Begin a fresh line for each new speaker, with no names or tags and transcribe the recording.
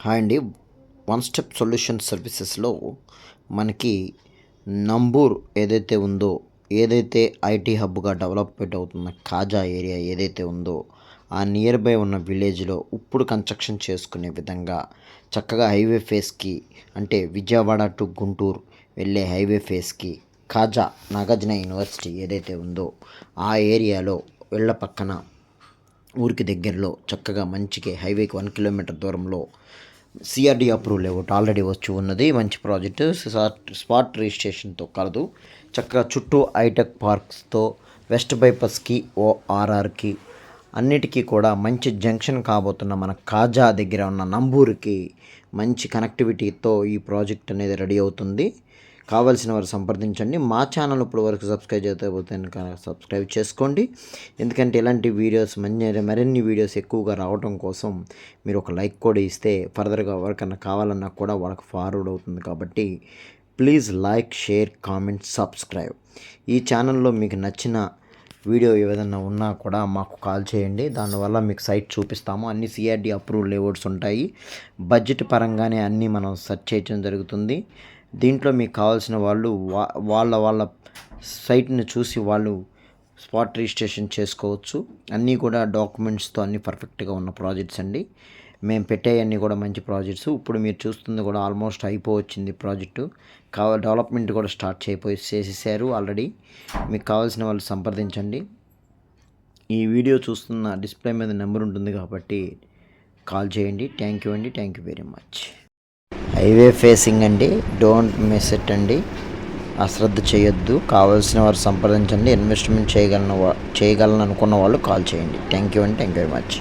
Hi అండి. One step solution సర్వీసెస్లో మనకి నంబూర్ ఏదైతే ఉందో, ఏదైతే ఐటీ హబ్గా డెవలప్మెంట్ అవుతున్న కాజా ఏరియా ఏదైతే ఉందో, ఆ నియర్ బై ఉన్న విలేజ్లో ఇప్పుడు కన్స్ట్రక్షన్ చేసుకునే విధంగా చక్కగా హైవే ఫేస్కి, అంటే విజయవాడ టు గుంటూరు వెళ్ళే హైవే ఫేస్కి కాజా నాగార్జున యూనివర్సిటీ ఏదైతే ఉందో ఆ ఏరియాలో ఇళ్ళ పక్కన ఊరికి దగ్గరలో చక్కగా మంచిగా హైవేకి 1 కిలోమీటర్ దూరంలో సిఆర్డి అప్రూవల్ ఒకటి ఆల్రెడీ వచ్చి ఉన్నది. మంచి ప్రాజెక్టు, స్పాట్ రిజిస్ట్రేషన్తో కలదు. చక్కగా చుట్టూ హైటెక్ పార్క్స్తో వెస్ట్ బైపాస్కి ఓఆర్ఆర్కి అన్నిటికీ కూడా మంచి జంక్షన్ కాబోతున్న మన కాజా దగ్గర ఉన్న నంబూరుకి మంచి కనెక్టివిటీతో ఈ ప్రాజెక్ట్ అనేది రెడీ అవుతుంది. కావాల్సిన వారు సంప్రదించండి. మా ఛానల్ ఇప్పుడు వరకు సబ్స్క్రైబ్ చేయకపోతే సబ్స్క్రైబ్ చేసుకోండి. ఎందుకంటే ఇలాంటి వీడియోస్ మరిన్ని వీడియోస్ ఎక్కువగా రావడం కోసం మీరు ఒక లైక్ కూడా ఇస్తే ఫర్దర్గా ఎవరికన్నా కావాలన్నా కూడా వాళ్ళకి ఫార్వర్డ్ అవుతుంది. కాబట్టి please like, share, comment, subscribe. ఈ ఛానల్లో మీకు నచ్చిన వీడియో ఏదైనా ఉన్నా కూడా మాకు కాల్ చేయండి. దానివల్ల మీకు సైట్ చూపిస్తాము. అన్ని సిఆర్డి అప్రూవల్ లేఅవుట్స్ ఉంటాయి. బడ్జెట్ పరంగానే అన్నీ మనం సెర్చ్ చేయడం జరుగుతుంది. దీంట్లో మీకు కావాల్సిన వాళ్ళు వాళ్ళ సైట్ని చూసి వాళ్ళు స్పాట్ రిజిస్ట్రేషన్ చేసుకోవచ్చు. అన్నీ కూడా డాక్యుమెంట్స్తో అన్నీ పర్ఫెక్ట్గా ఉన్న ప్రాజెక్ట్స్ అండి. మేము పెట్టేవన్నీ కూడా మంచి ప్రాజెక్ట్స్. ఇప్పుడు మీరు చూస్తుంది కూడా ఆల్మోస్ట్ అయిపోవచ్చింది ప్రాజెక్టు. డెవలప్మెంట్ కూడా స్టార్ట్ చేసేసారు ఆల్రెడీ. మీకు కావాల్సిన వాళ్ళు సంప్రదించండి. ఈ వీడియో చూస్తున్న డిస్ప్లే మీద నెంబర్ ఉంటుంది కాబట్టి కాల్ చేయండి. థ్యాంక్ యూ అండి. Thank you very much. Highway facing అండి, డోంట్ మిస్ ఇట్ అండి. అశ్రద్ధ చేయొద్దు. కావాల్సిన వారు సంప్రదించండి. ఇన్వెస్ట్మెంట్ చేయగలను అనుకున్న వాళ్ళు కాల్ చేయండి. థ్యాంక్ యూ అండి. Thank you very much.